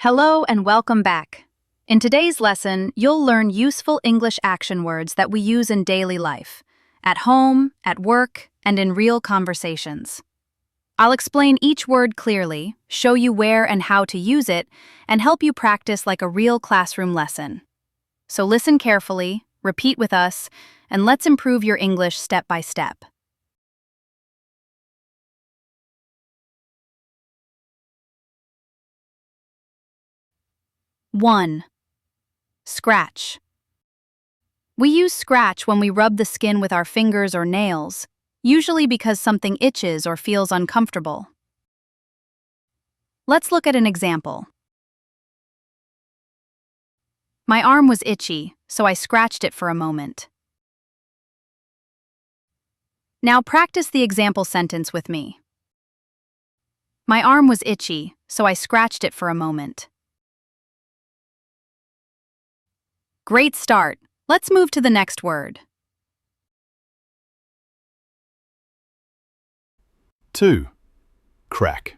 Hello and welcome back. In today's lesson, you'll learn useful English action words that we use in daily life, at home, at work, and in real conversations. I'll explain each word clearly, show you where and how to use it, and help you practice like a real classroom lesson. So listen carefully, repeat with us, and let's improve your English step by step. 1. Scratch. We use scratch when we rub the skin with our fingers or nails, usually because something itches or feels uncomfortable. Let's look at an example. My arm was itchy, so I scratched it for a moment. Now practice the example sentence with me. My arm was itchy, so I scratched it for a moment. Great start. Let's move to the next word. 2. Crack.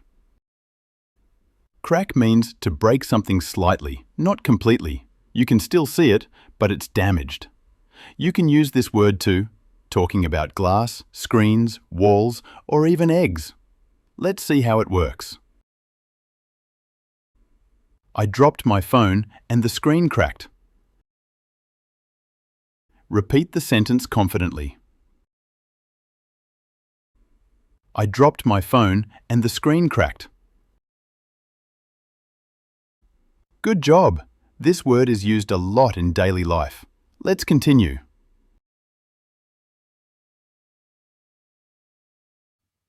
Crack means to break something slightly, not completely. You can still see it, but it's damaged. You can use this word to talking about glass, screens, walls, or even eggs. Let's see how it works. I dropped my phone and the screen cracked. Repeat the sentence confidently. I dropped my phone and the screen cracked. Good job! This word is used a lot in daily life. Let's continue.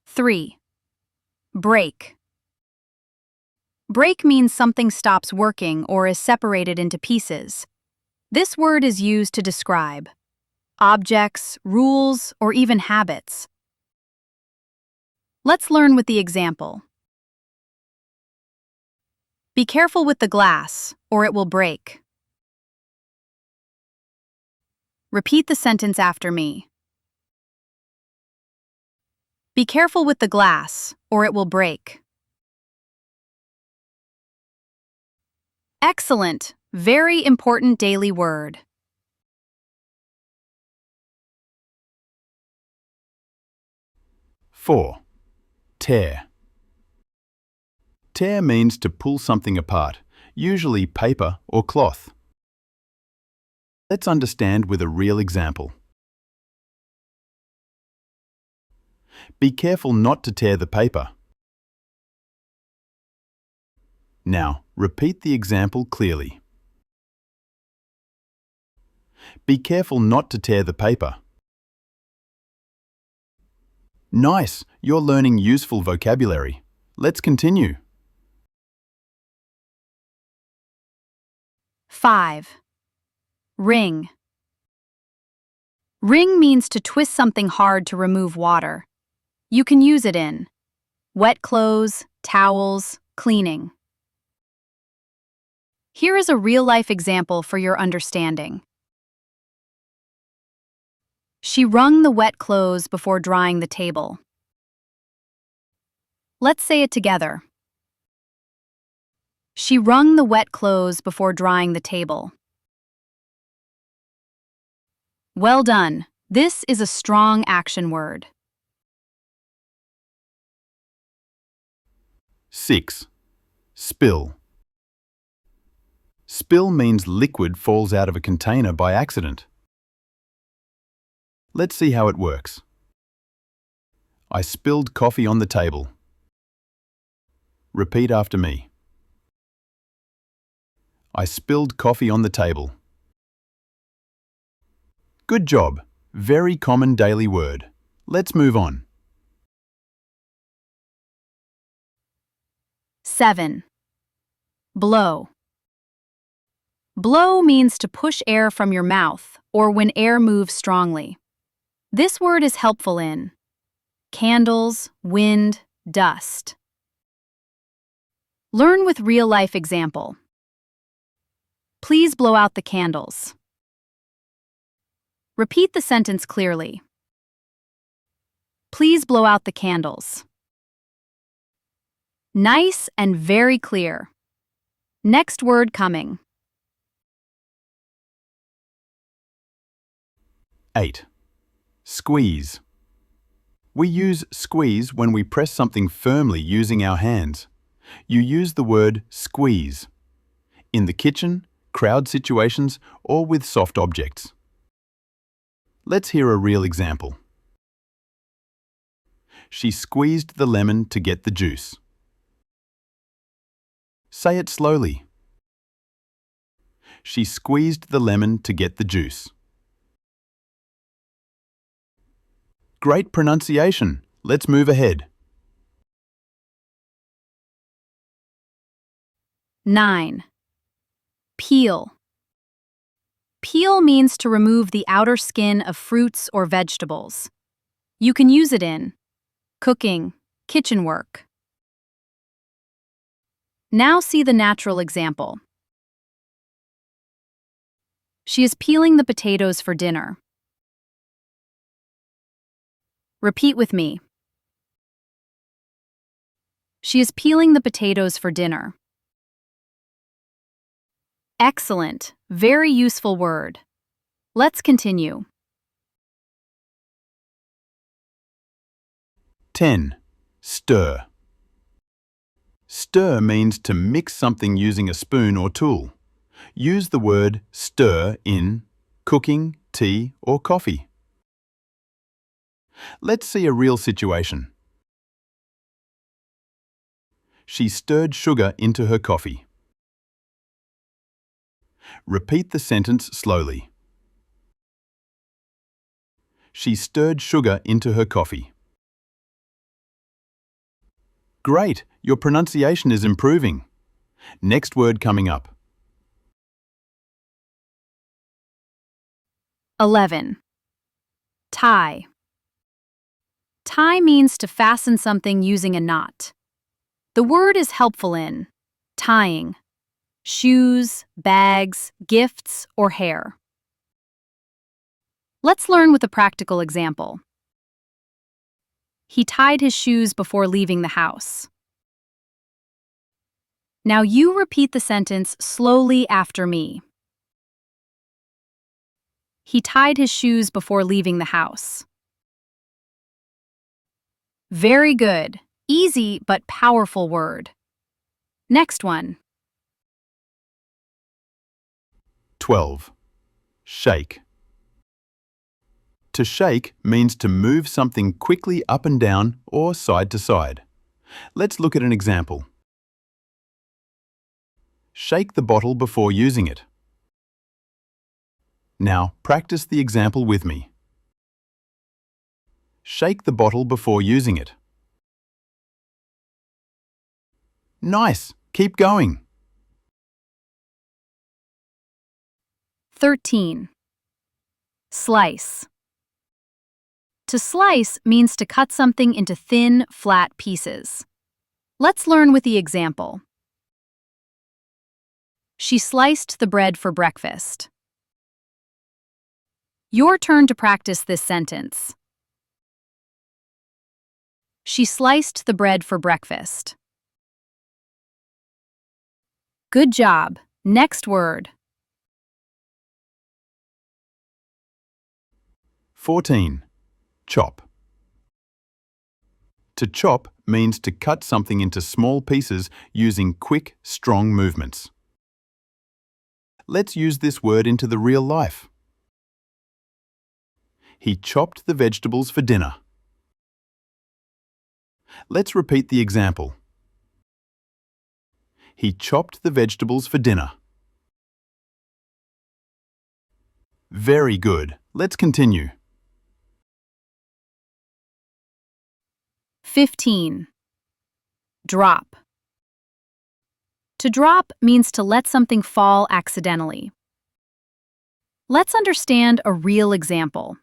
3. Break. Break means something stops working or is separated into pieces. This word is used to describe objects, rules, or even habits. Let's learn with the example. Be careful with the glass, or it will break. Repeat the sentence after me. Be careful with the glass, or it will break. Excellent! Very important daily word. 4. Tear. Tear means to pull something apart, usually paper or cloth. Let's understand with a real example. Be careful not to tear the paper. Now, repeat the example clearly. Be careful not to tear the paper. Nice! You're learning useful vocabulary. Let's continue. 5. Wring. Wring means to twist something hard to remove water. You can use it in wet clothes, towels, cleaning. Here is a real-life example for your understanding. She wrung the wet clothes before drying the table. Let's say it together. She wrung the wet clothes before drying the table. Well done. This is a strong action word. 6. Spill. Spill means liquid falls out of a container by accident. Let's see how it works. I spilled coffee on the table. Repeat after me. I spilled coffee on the table. Good job. Very common daily word. Let's move on. 7. Blow. Blow means to push air from your mouth or when air moves strongly. This word is helpful in candles, wind, dust. Learn with real-life example. Please blow out the candles. Repeat the sentence clearly. Please blow out the candles. Nice and very clear. Next word coming. 8. Squeeze. We use squeeze when we press something firmly using our hands. You use the word squeeze in the kitchen, crowd situations, or with soft objects. Let's hear a real example. She squeezed the lemon to get the juice. Say it slowly. She squeezed the lemon to get the juice. Great pronunciation. Let's move ahead. 9. Peel. Peel means to remove the outer skin of fruits or vegetables. You can use it in cooking, kitchen work. Now see the natural example. She is peeling the potatoes for dinner. Repeat with me. She is peeling the potatoes for dinner. Excellent. Very useful word. Let's continue. 10. Stir. Stir means to mix something using a spoon or tool. Use the word stir in cooking, tea, or coffee. Let's see a real situation. She stirred sugar into her coffee. Repeat the sentence slowly. She stirred sugar into her coffee. Great, your pronunciation is improving. Next word coming up. 11. Tie. Tie means to fasten something using a knot. The word is helpful in tying shoes, bags, gifts, or hair. Let's learn with a practical example. He tied his shoes before leaving the house. Now you repeat the sentence slowly after me. He tied his shoes before leaving the house. Very good. Easy but powerful word. Next one. 12. Shake. To shake means to move something quickly up and down or side to side. Let's look at an example. Shake the bottle before using it. Now, practice the example with me. Shake the bottle before using it. Nice! Keep going. 13. Slice. To slice means to cut something into thin, flat pieces. Let's learn with the example. She sliced the bread for breakfast. Your turn to practice this sentence. She sliced the bread for breakfast. Good job. Next word. 14. Chop. To chop means to cut something into small pieces using quick, strong movements. Let's use this word into the real life. He chopped the vegetables for dinner. Let's repeat the example. He chopped the vegetables for dinner. Very good. Let's continue. 15. Drop. To drop means to let something fall accidentally. Let's understand a real example.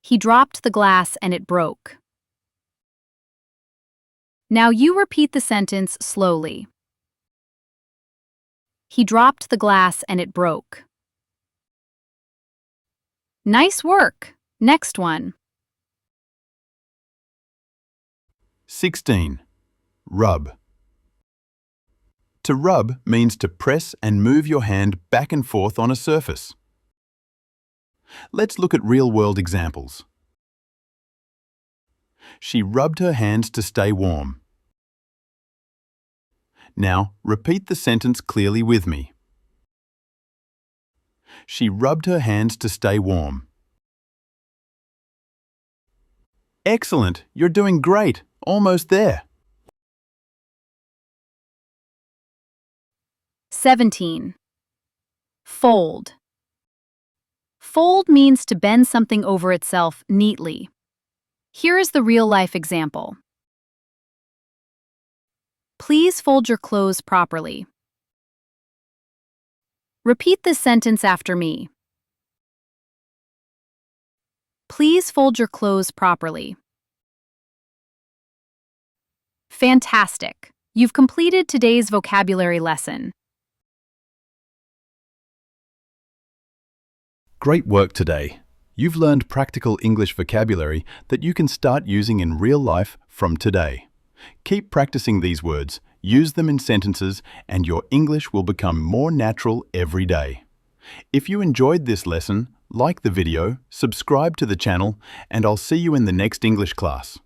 He dropped the glass and it broke. Now you repeat the sentence slowly. He dropped the glass and it broke. Nice work. Next one. 16. Rub. To rub means to press and move your hand back and forth on a surface. Let's look at real-world examples. She rubbed her hands to stay warm. Now, repeat the sentence clearly with me. She rubbed her hands to stay warm. Excellent! You're doing great! Almost there! 17. Fold. Fold means to bend something over itself neatly. Here is the real-life example. Please fold your clothes properly. Repeat this sentence after me. Please fold your clothes properly. Fantastic! You've completed today's vocabulary lesson. Great work today. You've learned practical English vocabulary that you can start using in real life from today. Keep practicing these words, use them in sentences, and your English will become more natural every day. If you enjoyed this lesson, like the video, subscribe to the channel, and I'll see you in the next English class.